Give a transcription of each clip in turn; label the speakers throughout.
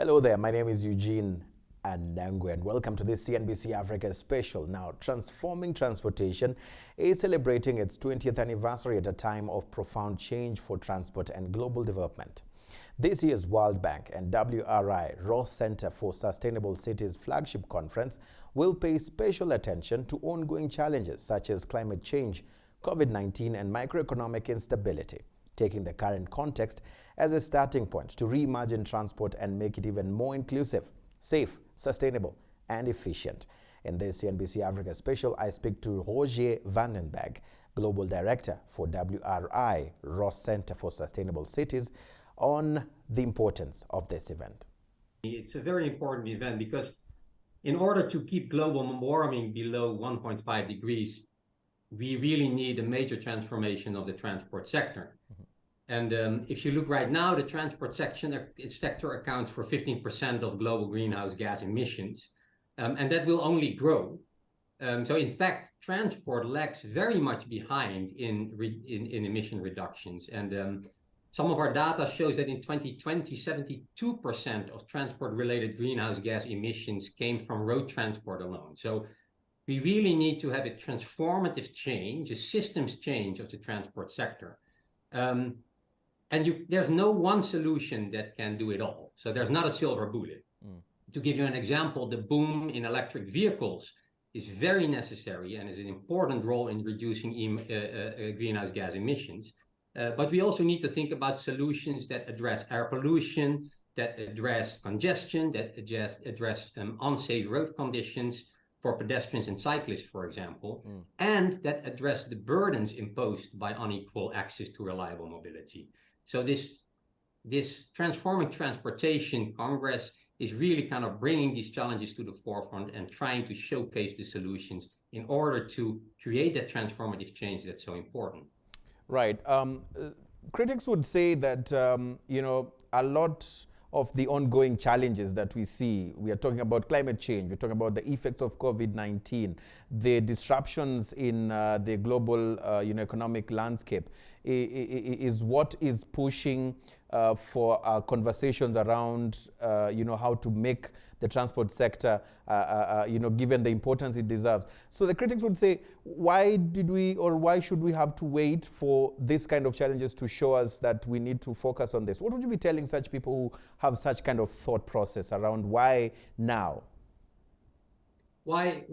Speaker 1: Hello there, my name is Eugene Anangwe and welcome to this CNBC Africa Special. Now, Transforming Transportation is celebrating its 20th anniversary at a time of profound change for transport and global development. This year's World Bank and WRI Ross Center for Sustainable Cities flagship conference will pay special attention to ongoing challenges such as climate change, COVID-19 and macroeconomic instability, taking the current context as a starting point to reimagine transport and make it even more inclusive, safe, sustainable, and efficient. In this CNBC Africa Special, I speak to Rogier Vandenberg, Global Director for WRI Ross Center for Sustainable Cities, on the importance of this event.
Speaker 2: It's a very important event because in order to keep global warming below 1.5 degrees, we really need a major transformation of the transport sector. And if you look right now, the transport sector accounts for 15% of global greenhouse gas emissions, and that will only grow. So in fact, transport lags very much behind in emission reductions. And some of our data shows that in 2020, 72% of transport-related greenhouse gas emissions came from road transport alone. So we really need to have a transformative change, a systems change of the transport sector. There's no one solution that can do it all. So there's not a silver bullet. To give you an example, the boom in electric vehicles is very necessary and is an important role in reducing greenhouse gas emissions. But we also need to think about solutions that address air pollution, that address congestion, that address unsafe road conditions for pedestrians and cyclists, for example, and that address the burdens imposed by unequal access to reliable mobility. So this Transforming Transportation Congress is really kind of bringing these challenges to the forefront and trying to showcase the solutions in order to create that transformative change that's so important.
Speaker 1: Right. Critics would say that, a lot of the ongoing challenges that we see, we are talking about climate change, we're talking about the effects of COVID-19, the disruptions in the global economic landscape, is what is pushing for conversations around how to make the transport sector given the importance it deserves. So the critics would say, why should we have to wait for this kind of challenges to show us that we need to focus on this? What would you be telling such people who have such kind of thought process around why now?
Speaker 2: Why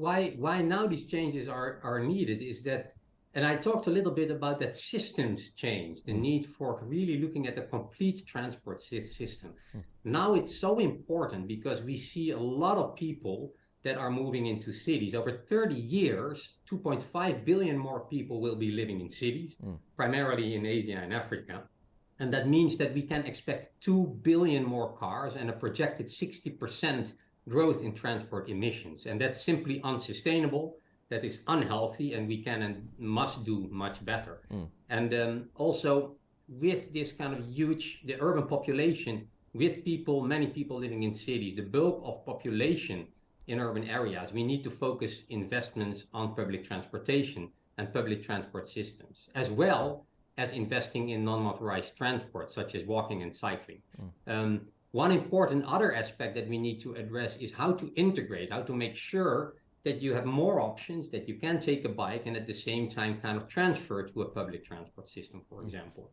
Speaker 2: now these changes are needed is that, and I talked a little bit about that systems change, the need for really looking at the complete transport system. Now it's so important because we see a lot of people that are moving into cities. Over 30 years, 2.5 billion more people will be living in cities, primarily in Asia and Africa. And that means that we can expect 2 billion more cars and a projected 60% growth in transport emissions. And that's simply unsustainable. That is unhealthy, and we can and must do much better. And also with this kind of the urban population, with many people living in cities, the bulk of population in urban areas, we need to focus investments on public transportation and public transport systems, as well as investing in non-motorized transport, such as walking and cycling. One important other aspect that we need to address is how to integrate, how to make sure that you have more options, that you can take a bike and at the same time kind of transfer to a public transport system, for example.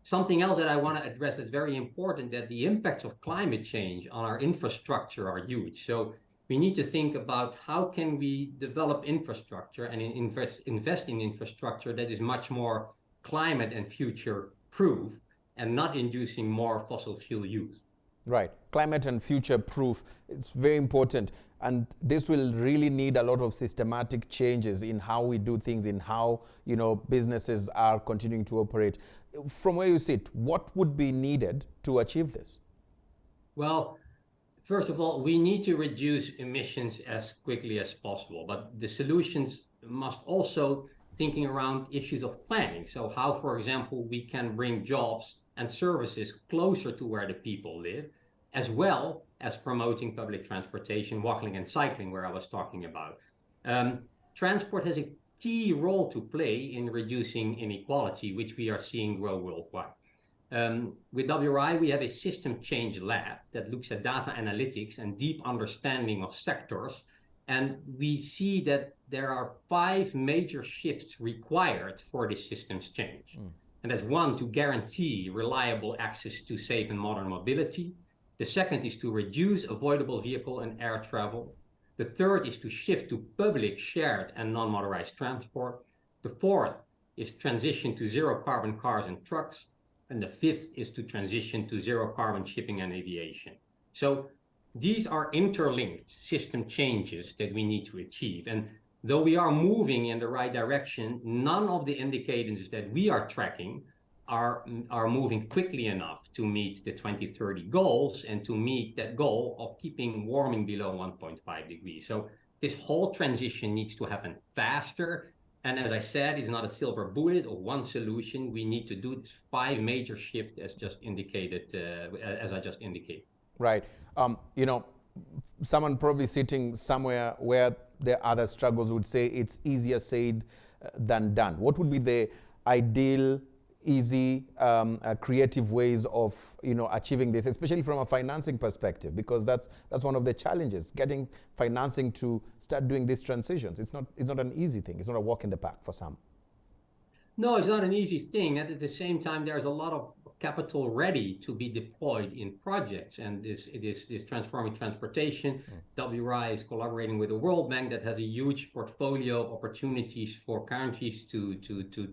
Speaker 2: Something else that I want to address that's very important, that the impacts of climate change on our infrastructure are huge. So we need to think about how can we develop infrastructure and invest in infrastructure that is much more climate and future proof and not inducing more fossil fuel use.
Speaker 1: Right. Climate and future proof, it's very important. And this will really need a lot of systematic changes in how we do things, in how businesses are continuing to operate. From where you sit, what would be needed to achieve this?
Speaker 2: Well, first of all, we need to reduce emissions as quickly as possible. But the solutions must also thinking around issues of planning. So how, for example, we can bring jobs and services closer to where the people live, as well as promoting public transportation, walking and cycling, where I was talking about. Transport has a key role to play in reducing inequality, which we are seeing grow worldwide. With WRI, we have a system change lab that looks at data analytics and deep understanding of sectors. And we see that there are 5 major shifts required for this systems change. And that's 1, to guarantee reliable access to safe and modern mobility. The second is to reduce avoidable vehicle and air travel. The third is to shift to public, shared, and non-motorized transport. The fourth is transition to zero carbon cars and trucks. And the fifth is to transition to zero carbon shipping and aviation. So these are interlinked system changes that we need to achieve. And though we are moving in the right direction, none of the indicators that we are tracking are moving quickly enough to meet the 2030 goals and to meet that goal of keeping warming below 1.5 degrees. So this whole transition needs to happen faster. And as I said, it's not a silver bullet or one solution. We need to do this 5 major shift as just indicated, as I just indicated.
Speaker 1: Right. You know, someone probably sitting somewhere where there are other struggles would say it's easier said than done. What would be the ideal, easy, creative ways of, you know, achieving this, especially from a financing perspective? Because that's one of the challenges, getting financing to start doing these transitions. It's not an easy thing. It's not a walk in the park for some.
Speaker 2: No, it's not an easy thing. And at the same time, there's a lot of capital ready to be deployed in projects. And this transforming transportation. WRI is collaborating with the World Bank that has a huge portfolio of opportunities for countries to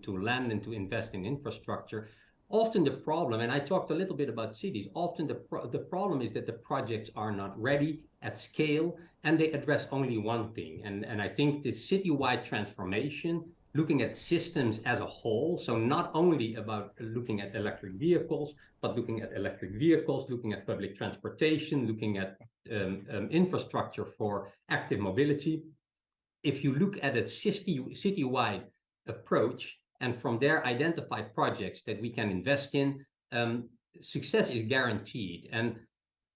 Speaker 2: lend and to invest in infrastructure. Often the problem, and I talked a little bit about cities, often the problem is that the projects are not ready at scale and they address only one thing. And I think the citywide transformation, looking at systems as a whole, so not only about looking at electric vehicles, but looking at electric vehicles, looking at public transportation, looking at infrastructure for active mobility. If you look at a citywide approach and from there identify projects that we can invest in, success is guaranteed. And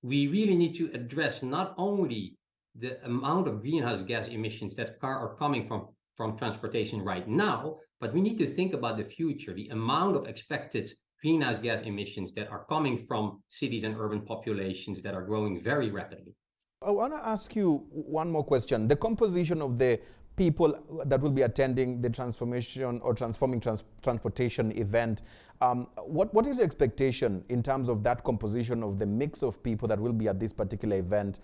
Speaker 2: we really need to address not only the amount of greenhouse gas emissions that are coming from transportation right now, but we need to think about the future, the amount of expected greenhouse gas emissions that are coming from cities and urban populations that are growing very rapidly.
Speaker 1: I want to ask you one more question. The composition of the people that will be attending the transformation or transforming transportation event, what is the expectation in terms of that composition of the mix of people that will be at this particular event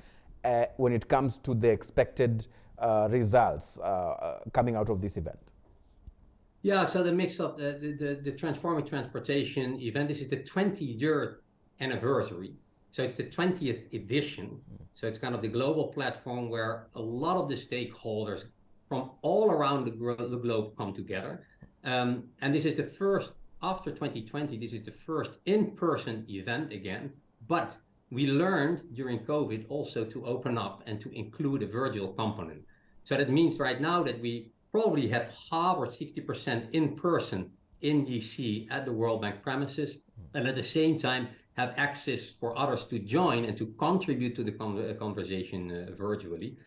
Speaker 1: when it comes to the expected results coming out of this event?
Speaker 2: Yeah, so the mix of the Transforming Transportation event, this is the 20th anniversary. So it's the 20th edition. So it's kind of the global platform where a lot of the stakeholders from all around the globe come together. And this is the first, after 2020, this is the first in-person event again, but we learned during COVID also to open up and to include a virtual component. So that means right now that we probably have half or 60% in person in DC at the World Bank premises, and at the same time have access for others to join and to contribute to the conversation virtually.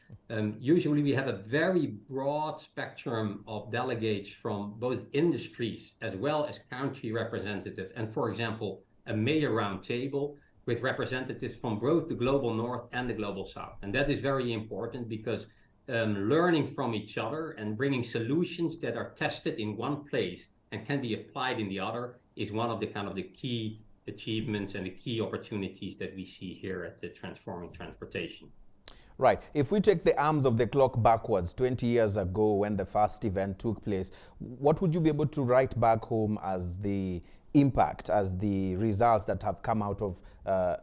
Speaker 2: Usually we have a very broad spectrum of delegates from both industries as well as country representatives, and for example, a mayor roundtable with representatives from both the global north and the global south. And that is very important because learning from each other and bringing solutions that are tested in one place and can be applied in the other is one of the kind of the key achievements and the key opportunities that we see here at the Transforming Transportation.
Speaker 1: Right. If we take the arms of the clock backwards, 20 years ago when the first event took place, what would you be able to write back home as the impact, as the results that have come out of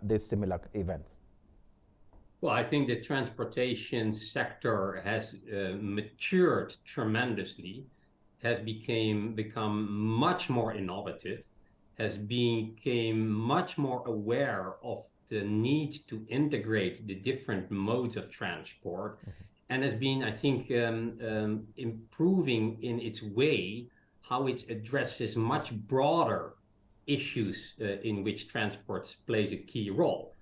Speaker 1: this similar events?
Speaker 2: Well, I think the transportation sector has matured tremendously, has become much more innovative, has become much more aware of the need to integrate the different modes of transport, and has been, I think, improving in its way how it addresses much broader issues in which transport plays a key role.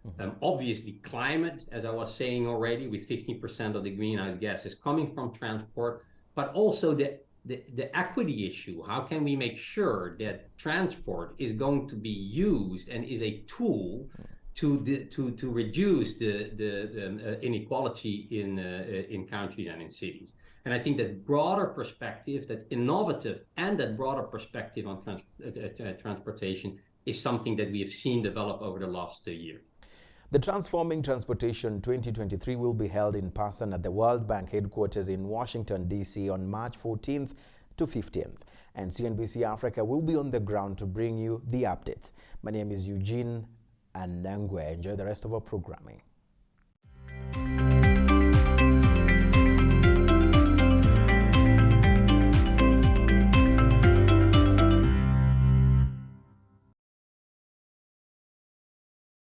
Speaker 2: Obviously, climate, as I was saying already, with 15% of the greenhouse gases coming from transport, but also the the equity issue. How can we make sure that transport is going to be used and is a tool to reduce the inequality in countries and in cities? And I think that broader perspective, that innovative and that broader perspective on transportation is something that we have seen develop over the last year.
Speaker 1: The Transforming Transportation 2023 will be held in person at the World Bank headquarters in Washington, D.C. on March 14th to 15th. And CNBC Africa will be on the ground to bring you the updates. My name is Eugene Anangwe. Enjoy the rest of our programming.